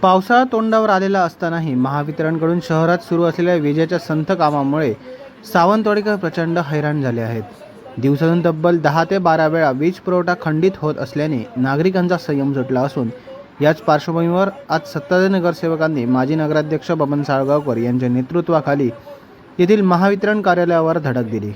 पावसाळा तोंडावर आलेला असतानाही महावितरणकडून शहरात सुरू असलेल्या विजेच्या संथ कामामुळे सावंतवाडीकर प्रचंड हैराण झाले आहेत. दिवसातून तब्बल 10 ते 12 वेळा वीज पुरवठा खंडित होत असल्याने नागरिकांचा संयम सुटला असून याच पार्श्वभूमीवर आज सत्ताधारी नगरसेवकांनी माजी नगराध्यक्ष बबन साळगावकर यांच्या नेतृत्वाखाली येथील महावितरण कार्यालयावर धडक दिली.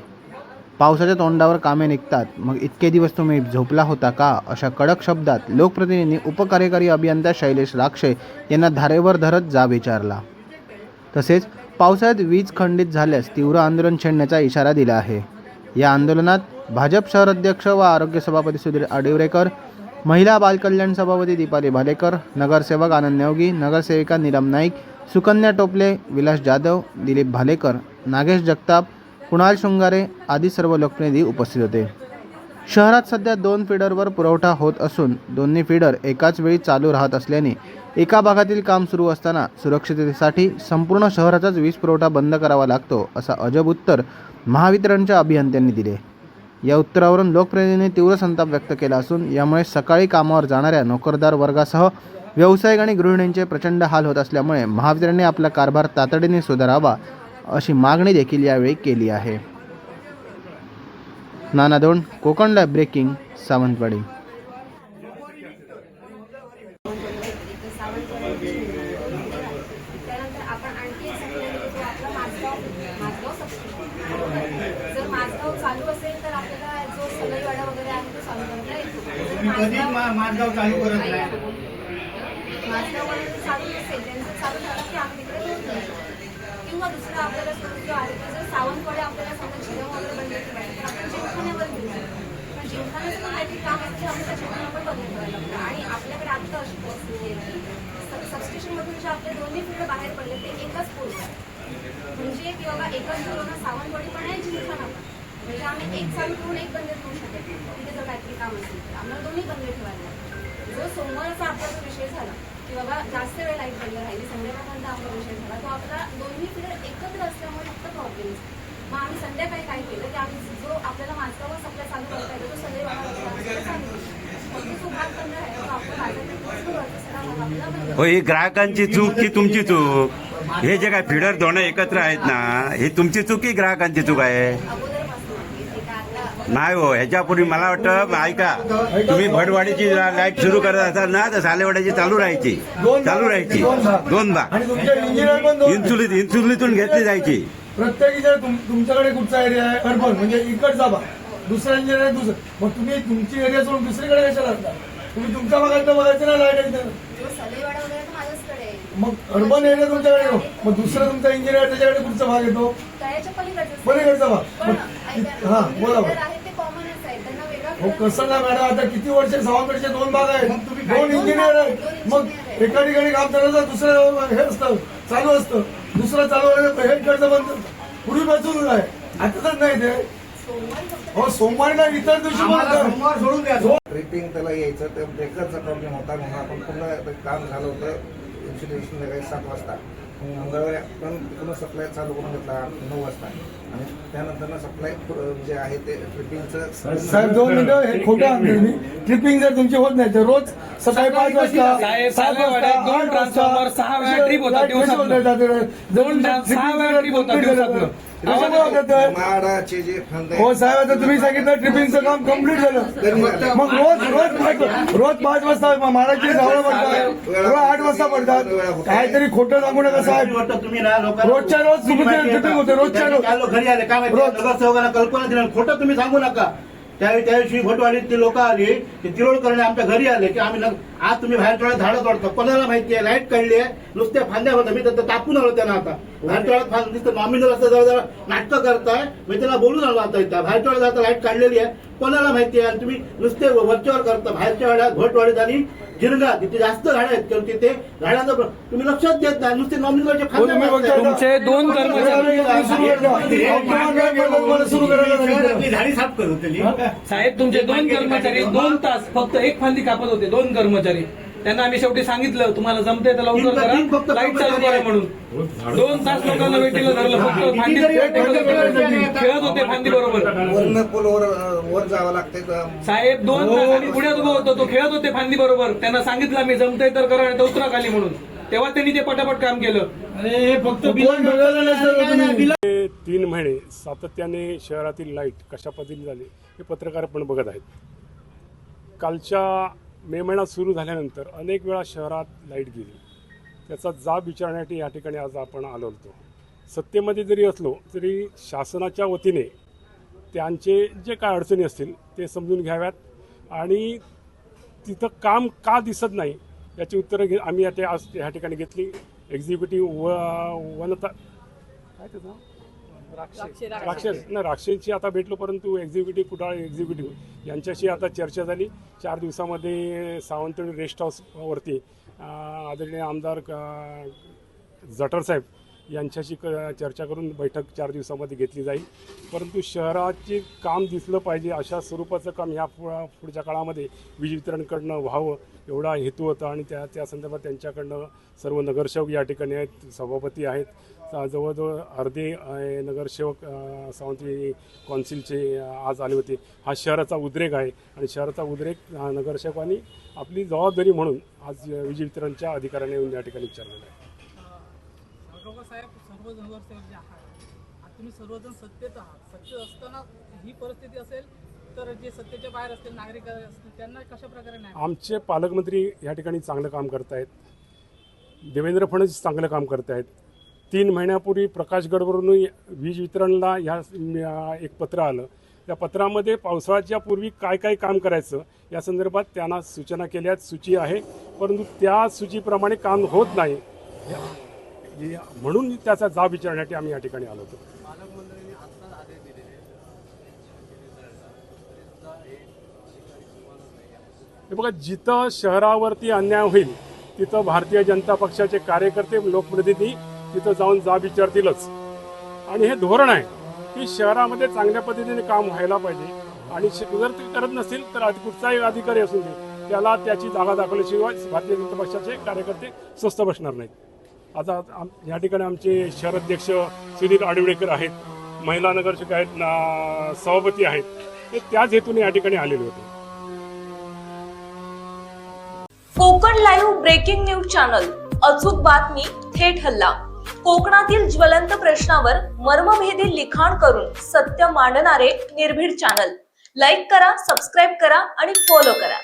पावसाच्या तोंडावर कामे निघतात, मग इतके दिवस तुम्ही झोपला होता का, अशा कडक शब्दात लोकप्रतिनिधी उपकार्यकारी अभियंता शैलेश राक्षे यांना धारेवर धरत जाब विचारला. तसेच पावसाळ्यात वीज खंडित झाल्यास तीव्र आंदोलन छेडण्याचा इशारा दिला आहे. या आंदोलनात भाजप शहर अध्यक्ष व आरोग्य सभापती सुधीर आडिवरेकर, महिला बालकल्याण सभापती दीपाली भालेकर, नगरसेवक आनंद नेवगी, नगरसेविका नीलम नाईक, सुकन्या टोपले, विलास जाधव, दिलीप भालेकर, नागेश जगताप, कुणाल शृंगारे आदी सर्व लोकप्रतिनिधी उपस्थित होते. शहरात सध्या 2 फीडरवर पुरवठा होत असून दोन्ही फीडर एकाच वेळी चालू राहत असल्याने एका भागातील काम सुरू असताना सुरक्षिततेसाठी संपूर्ण शहराचाच वीज पुरवठा बंद करावा लागतो, असा अजब उत्तर महावितरणच्या अभियंत्यांनी दिले. या उत्तरावरून लोकप्रतिनिधींनी तीव्र संताप व्यक्त केला असून यामुळे सकाळी कामावर जाणाऱ्या नोकरदार वर्गासह व्यावसायिक आणि गृहिणींचे प्रचंड हाल होत असल्यामुळे महावितरणने आपला कारभार तातडीने सुधारावा अशी मागणी देखील यावेळी केली आहे. नाना दोंड, कोकण लाईव्ह ब्रेकिंग, सावंतवाडी. किंवा दुसरं आपल्याला जो आहे जर सावंतवाडी आपल्याला समजा जिल्हा वगैरे बनले तर आपण जिंकण्यावर घेऊ, पण जिंकण्याचं पण काहीतरी काम असतं आपल्याला जिंकण्यावर बदल करायला लागतं. आणि आपल्याकडे आत्ता अशी परिस्थिती आहे की सबस्टेशनमधून जे आपले दोन्ही फील्ड बाहेर पडले ते एकच पोल आहे, म्हणजे की बाबा एकच जोडणं सावंतवाडी पण आहे, जिंकणं पण. म्हणजे आम्ही एक चालू करून एक बंद ठेवू शकत नाही. तिथे जर काहीतरी काम असेल तर आम्हाला दोन्ही बंद ठेवायला लागतं. जो सोमवारचा आपला जो विषय झाला की बाबा जास्त वेळ लाईट बंद राहिली, संध्याकाळपर्यंत आपला विषय झाला, तो आपला दोन्ही फीडर एकत्र असल्यामुळे फक्त प्रॉब्लेम. मग आम्ही संध्याकाळी काय केलं की आम्ही जो आपल्याला माझगाव सप्लाय चालू करता येतो तो सगळे चालू फक्त जो भाग बंद आहे तो आपण बाजारात हो, ही ग्राहकांची चूक की तुमची चूक? हे जे काय फीडर दोन एकत्र आहेत ना, ही तुमची चूक की ग्राहकांची चूक आहे? नाही हो, ह्याच्यापूर्वी मला वाटतं, ऐका, तुम्ही भटवाडीची लाईट सुरू करत असाल ना तर सालेवाड्याची चालू राहायची दोनदा इन्सुलितून घेतली जायची. प्रत्येक तुमच्याकडे कुठचा एरिया आहे अर्बन म्हणजे इकडचा भाग, दुसरा इंजिनियर आहे दुसरं, मग तुम्ही तुमची एरिया सोडून दुसरीकडे कशाला असता? तुम्ही तुमच्या भागात बघायचं ना लाईट आहे. मग अर्बन एरिया तुमच्याकडे, मग दुसरा तुमचा इंजिनियर त्याच्याकडे कुठचा भाग येतो? पलीकडचा भाग. हा बोला. हो कसं ना मॅडम, आता किती वर्ष सावंतवाडीचे 2 भाग आहेत, 2 इंजिनियर आहेत, मग एका ठिकाणी काम करायचं दुसरं हे असतं चालू असतं, दुसरं चालू हे इकडचं बंद पूर्वीपासून आहे, आता तर नाही ते. हो सोमवार का इतर दिवशी सोमवार सोडून द्या. ट्रिपिंग त्याला यायचं तर ब्रेकरचा प्रॉब्लेम होता म्हणून आपण पुन्हा काम झालं होतं इन्स्टॉलेशन सकाळी 7 वाजता. मंगळवारी आपण पुन्हा सप्लाय चालू करून घेतला 9 वाजता आणि त्यानंतर सप्लाय जे आहे ते ट्रिपिंगचं. साहेब 2 मिनिटं, हे खोटं आणतो मी. ट्रिपिंग जर तुमची होत नाही तर रोज सकाळी 5 वाजता 2 ट्रान्सफॉर्मर 6 वेळा ट्रिप होता दिवसात, 6 वेळा ट्रिप होता दिवसात. माडाचे जे फंद हो साहेब, आता तुम्ही सांगितलं ट्रिपिंगचं काम कम्प्लीट झालं, मग रोज 5 वाजता माडाची जावळं पडतात, रोज 8 वाजता पडतात. काहीतरी खोटं सांगू नका साहेब. रोजच्या रोज ट्रिपिंग होते, रोजच्या रोज घरी आले काय नगरसेवकांना कल्पना दिली, खोटं तुम्ही सांगू नका. त्यावेळी भटवाडीत ते लोक आली, ते तिरोड करणे आमच्या घरी आले की आम्ही आज तुम्ही बाहेर थोड्या झाडं तोडतो, कोणाला माहिती आहे लाईट काढली आहे, नुसत्या फांद्या होत्या, मी तर तापून आलो त्यांना. आता बाहेर थोड्यात नुसतं नॉमिनल असं जवळ नाटकं करताय, मी त्यांना बोलून आलो. आता इथं बाहेर थोड्या जाता लाईट काढलेली आहे, कोणाला माहिती आहे, आणि तुम्ही नुसते वरच्यावर करता. बाहेरच्या वेळात भटवाडीत आणि जिरगा तिथे जास्त झाडं आहेत, किंवा तिथे झाडांचं तुम्ही लक्षात देत नाही, नुसते नॉमिनलचे तुमचे 2 कर्मचारी झाडी साफ करत होते साहेब, तुमचे 2 कर्मचारी 2 तास फक्त एक फांदी कापत होते. 2 कर्मचारी, त्यांना आम्ही शेवटी सांगितलं तुम्हाला जमते तर लवकर करा, लाईट चालू करा म्हणून. 2 तास लोकांना वेटीला धरलं, फक्त फांदी खेळत होते फांदी बरोबर. वर जावं लागते साहेब 2 तास आम्ही पुण्यात उभं होतो, तो खेळत होते फांदी बरोबर. त्यांना सांगितलं मी जमते तर करा, उतरा खाली म्हणून. तेव्हा त्यांनी ते पटापट काम केलं. अरे हे फक्त कोण बघायला नसेल तुम्ही. गेले 3 महिने सातत्याने शहरातील लाईट कशा पद्धतीने झाली हे पत्रकार पण बघत आहेत. कालच्या मे महिना सुरू झाल्यानंतर अनेक वेळा शहरात लाईट गेली. त्याचा जाब विचारण्यासाठी या ठिकाणी आज आपण आलो होतो. सत्तेमध्ये जरी असलो तरी शासनाच्या वतीने त्यांचे जे काय अडचणी असतील ते समजून घ्याव्यात आणि तिथं काम का दिसत नाही याची उत्तरं आम्ही आता आज ह्या ठिकाणी घेतली. एक्झिक्युटिव्ह वनता काय त्याचं राक्षसची आता भेटलो, परंतु एक्झिक्युटिव्ह कुडाळ एक्झिक्युटिव्ह यांच्याशी आता चर्चा झाली. 4 दिवसामध्ये सावंतवाडी रेस्ट हाऊसवरती आदरणीय आमदार जटर साहेब यांच्याशी चर्चा करून बैठक 4 दिवसामध्ये घेतली जाईल. परंतु शहराचे काम दिसलं पाहिजे अशा स्वरूपाचं काम ह्या पुढच्या काळामध्ये वीज वितरणकडनं व्हावं एवढा हेतू होता आणि त्या संदर्भात त्यांच्याकडनं सर्व नगरसेवक या ठिकाणी आहेत, सभापती आहेत. जवळजवळ अर्धे नगरसेवक सावंतवाडी कौन्सिलचे आज आले होते. हा शहराचा उद्रेक आहे आणि शहराचा उद्रेक नगरसेवकांनी आपली जबाबदारी म्हणून आज वीज वितरणच्या अधिकाऱ्यांनी येऊन या ठिकाणी विचारलेलं आहे. साहेब, सर्व नगरसेवक जे आहात, आता तुम्ही सर्वजण सत्तेत आहात. सत्तेत असताना ही परिस्थिती असेल तर जे सत्तेच्या बाहेर असतील नागरिक असतील त्यांना कशा प्रकारे नाही? आमचे पालकमंत्री या ठिकाणी चांगलं काम करत आहेत. देवेंद्र फडणवीस चांगलं काम करत आहेत. 3 महिन्यापूर्वी प्रकाश गडवरून वीज वितरणला एक पत्र आलं. त्या पत्रामध्ये पावसाळ्याच्या पूर्वी काय काय काम करायचं या संदर्भात त्यांना सूचना केल्या. सूची आहे, परंतु त्या सूचीप्रमाणे काम होत नाही म्हणून त्याचा जाब विचारण्यासाठी आम्ही या ठिकाणी आलो होतो. हे बघा, जिथं शहरावरती अन्याय होईल तिथं भारतीय जनता पक्षाचे कार्यकर्ते लोकप्रतिनिधी तिथं जाऊन जाब विचारतीलच. आणि हे धोरण आहे की शहरामध्ये चांगल्या पद्धतीने काम व्हायला पाहिजे आणि जर ते करत नसतील तर कुठचाही अधिकारी असून दे त्याला त्याची जागा दाखवल्याशिवाय भारतीय जनता पक्षाचे कार्यकर्ते स्वस्थ बसणार नाहीत. आता या ठिकाणी आमचे शहराध्यक्ष सुधीर आडवडेकर आहेत, महिला नगरसेवक आहेत, सभापती आहेत. ते त्याच हेतूने या ठिकाणी आलेले होते. Konkan live breaking news channel, अचूक बातमी, थेट हल्ला. कोकणातील ज्वलंत प्रश्नावर मर्मभेदी लिखाण करून सत्य मांडणारे निर्भीड चॅनल. लाईक करा, सबस्क्राईब करा आणि फॉलो करा.